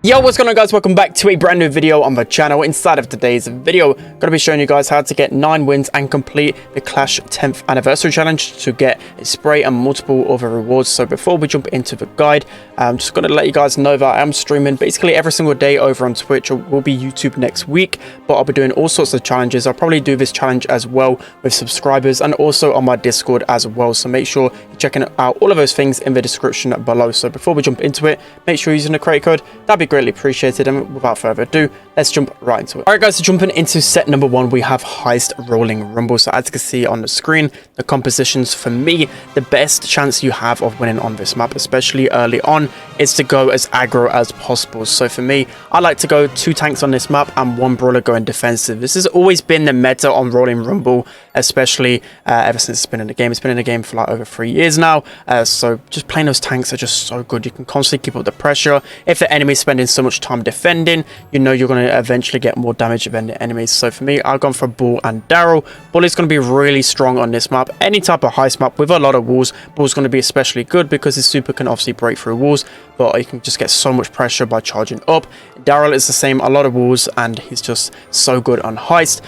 Yo, what's going on, guys? Welcome back to a brand new video on the channel. Inside of today's video, going to be showing you guys how to get 9 wins and complete the Clash 10th anniversary challenge to get a spray and multiple other rewards. So before we jump into the guide, I'm just going to let you guys know that I am streaming basically every single day over on Twitch. It will be YouTube next week, but I'll be doing all sorts of challenges. I'll probably do this challenge as well with subscribers and also on my Discord as well. So make sure you're checking out all of those things in the description below. So before we jump into it, make sure you're using the create code. That'd be greatly appreciated, and without further ado, let's jump right into it. All right, guys, so jumping into set number 1, we have Heist Rolling Rumble. So as you can see on the screen, the compositions, for me, the best chance you have of winning on this map, especially early on, is to go as aggro as possible. So for me, I like to go 2 tanks on this map and 1 brawler going defensive. This has always been the meta on Rolling Rumble, especially ever since it's been in the game. It's been in the game for like over 3 years now. So just playing those tanks are just so good. You can constantly keep up the pressure. If the enemy's spending so much time defending, you know you're going to eventually get more damage than the enemies. So for me, I've gone for Brawl and Daryl. Brawl is going to be really strong on this map. Any type of heist map with a lot of walls, Brawl is going to be especially good because his super can obviously break through walls, but you can just get so much pressure by charging up. Daryl is the same, a lot of walls, and he's just so good on heist.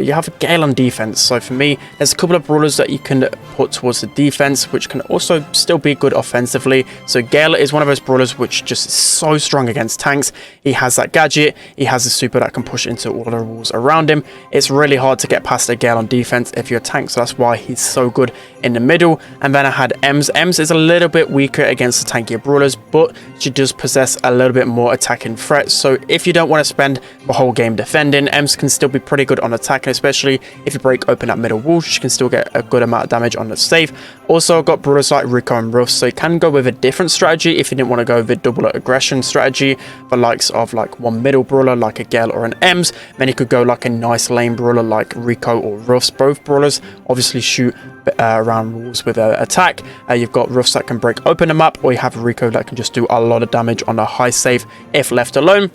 You have Gale on defense. So for me, there's a couple of brawlers that you can put towards the defense, which can also still be good offensively. So Gale is one of those brawlers which just is so strong against tanks. He has that gadget, he has a super that can push into all of the walls around him. It's really hard to get past a Gale on defense if you're a tank, so that's why he's so good in the middle. And then I had Ems. Ems is a little bit weaker against the tankier brawlers, but she does possess a little bit more attacking threat. So if you don't want to spend the whole game defending, Ems can still be pretty good on attacking, especially if you break open that middle wall. She can still get a good amount of damage on the save. Also, I've got brawlers like Rico and Ruff, so you can go with a different strategy if you didn't want to go with the double aggression strategy, the likes of like one middle brawler like a Gale or an Ems. Then you could go like a nice lane brawler like Rico or Ruffs. Both brawlers obviously shoot around walls with an attack. You've got Ruffs that can break open the map, or you have Rico that can just do a lot of damage on a high save if left alone.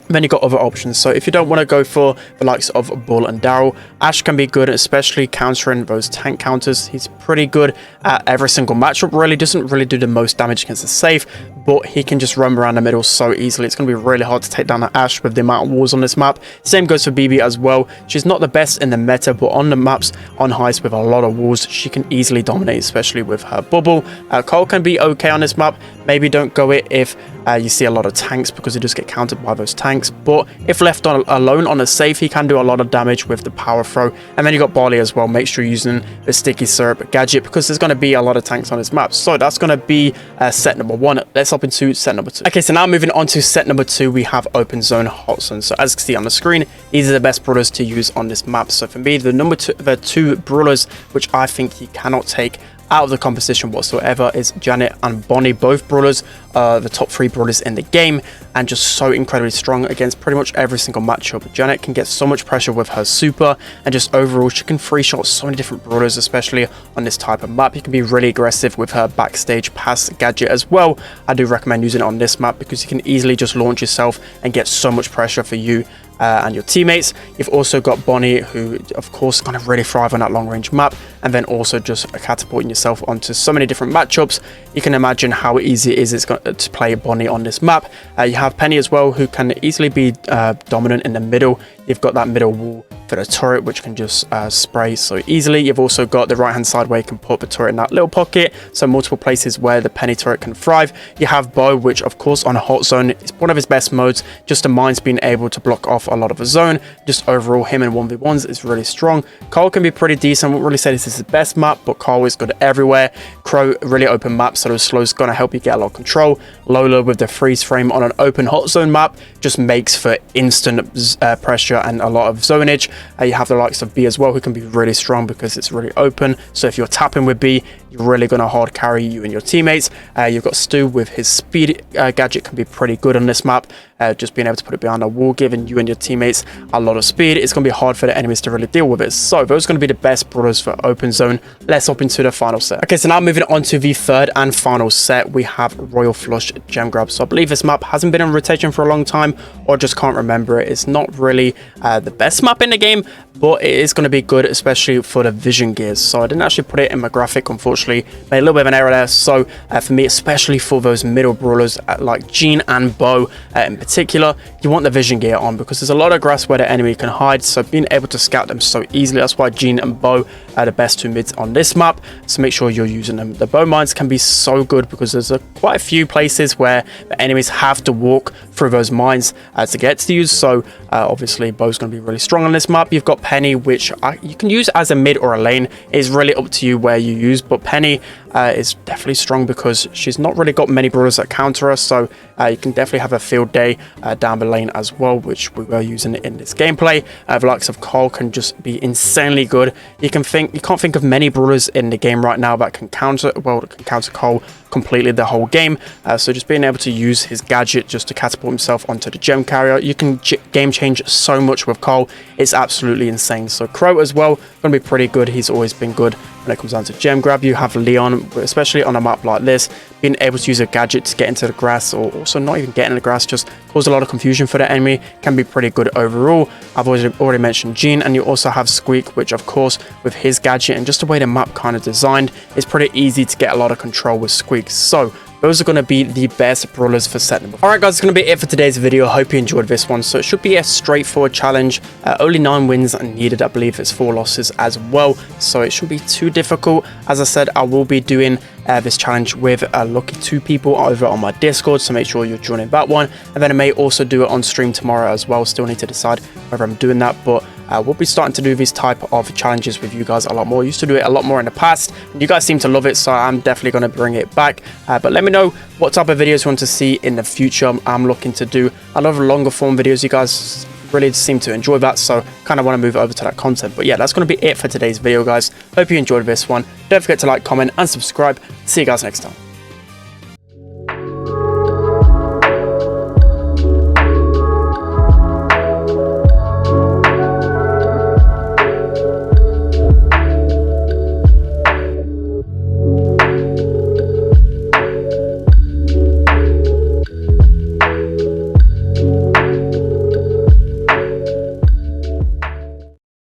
Then you've got other options. So if you don't want to go for the likes of Brawl and Daryl, Ash can be good, especially countering those tank counters. He's pretty good at every single matchup. Really doesn't really do the most damage against the safe, but he can just roam around the middle so easily. It's going to be really hard to take down that Ash with the amount of walls on this map. Same goes for BB as well. She's not the best in the meta, but on the maps on heist with a lot of walls, she can easily dominate, especially with her bubble. Cole can be okay on this map. Maybe don't go it if you see a lot of tanks, because he does get countered by those tanks. But if left alone on a safe, he can do a lot of damage with the power throw. And then you got Barley as well. Make sure you're using the sticky syrup gadget, because there's going to be a lot of tanks on this map. So that's going to be set number 1. Let's hop into set number 2. Okay, so now moving on to set number 2, we have Open Zone, Hot Zone. So as you can see on the screen, these are the best brawlers to use on this map. So for me, the two brawlers which I think you cannot take out of the composition whatsoever is Janet and Bonnie. Both brawlers are the top 3 brawlers in the game, and just so incredibly strong against pretty much every single matchup. Janet can get so much pressure with her super, and just overall she can free shot so many different brawlers, especially on this type of map. You can be really aggressive with her backstage pass gadget as well. I do recommend using it on this map because you can easily just launch yourself and get so much pressure for you and your teammates. You've also got Bonnie, who of course kind of really thrive on that long range map, and then also just catapulting yourself onto so many different matchups. You can imagine how easy it is to play Bonnie on this map. You have Penny as well, who can easily be dominant in the middle. You've got that middle wall for the turret, which can just spray so easily. You've also got the right hand side where you can put the turret in that little pocket, so multiple places where the Penny turret can thrive. You have Bo, which of course on a hot zone is one of his best modes, just to minds being able to block off a lot of the zone. Just overall, him in 1v1s is really strong. Carl can be pretty decent. I wouldn't really say this is the best map, but Carl is good everywhere. Crow, really open map, so those slows gonna help you get a lot of control. Lola with the freeze frame on an open hot zone map just makes for instant pressure and a lot of zonage. You have the likes of B as well, who can be really strong because it's really open. So if you're tapping with B, you're really going to hard carry you and your teammates. You've got Stu with his speed gadget, can be pretty good on this map. Just being able to put it behind a wall, giving you and your teammates a lot of speed. It's going to be hard for the enemies to really deal with it. So those are going to be the best brawlers for Open Zone. Let's hop into the final set. Okay, so now moving on to the third and final set, we have Royal Flush Gem Grab. So I believe this map hasn't been in rotation for a long time, or just can't remember it. It's not really the best map in the game, but it is going to be good, especially for the vision gears. So I didn't actually put it in my graphic, unfortunately, unfortunately made a little bit of an error there. So for me, especially for those middle brawlers like Jean and Bo in particular, you want the vision gear on because there's a lot of grass where the enemy can hide, so being able to scout them so easily, that's why Jean and Bo are the best two mids on this map, so make sure you're using them. The bow mines can be so good because there's quite a few places where the enemies have to walk through those mines to get to use, so obviously Bo's going to be really strong on this map. You've got Penny, which you can use as a mid or a lane. It's really up to you where you use, but Penny is definitely strong because she's not really got many brawlers that counter her, so you can definitely have a field day down the lane as well, which we were using in this gameplay. The likes of Cole can just be insanely good. You can't think of many brawlers in the game right now that can counter Cole completely the whole game, so just being able to use his gadget just to catapult himself onto the gem carrier, you can game change so much with Cole. It's absolutely insane. So Crow as well, going to be pretty good. He's always been good when it comes down to gem grab. You have Leon, especially on a map like this, being able to use a gadget to get into the grass, or also not even get in the grass, just cause a lot of confusion for the enemy, can be pretty good overall. I've already mentioned Jean, and you also have Squeak, which of course with his gadget and just the way the map kind of designed, it's pretty easy to get a lot of control with Squeak. So those are going to be the best brawlers for set number 4. Alright guys, it's going to be it for today's video. I hope you enjoyed this one. So it should be a straightforward challenge. Only 9 wins needed. I believe it's 4 losses as well. So it shouldn't be too difficult. As I said, I will be doing this challenge with lucky 2 people over on my Discord. So make sure you're joining that one. And then I may also do it on stream tomorrow as well. Still need to decide whether I'm doing that. But we'll be starting to do these type of challenges with you guys a lot more. Used to do it a lot more in the past, and you guys seem to love it, so I'm definitely going to bring it back. But let me know what type of videos you want to see in the future. I'm looking to do a lot of longer form videos. You guys really seem to enjoy that, so kind of want to move over to that content. But yeah, that's going to be it for today's video, guys. Hope you enjoyed this one. Don't forget to like, comment, and subscribe. See you guys next time.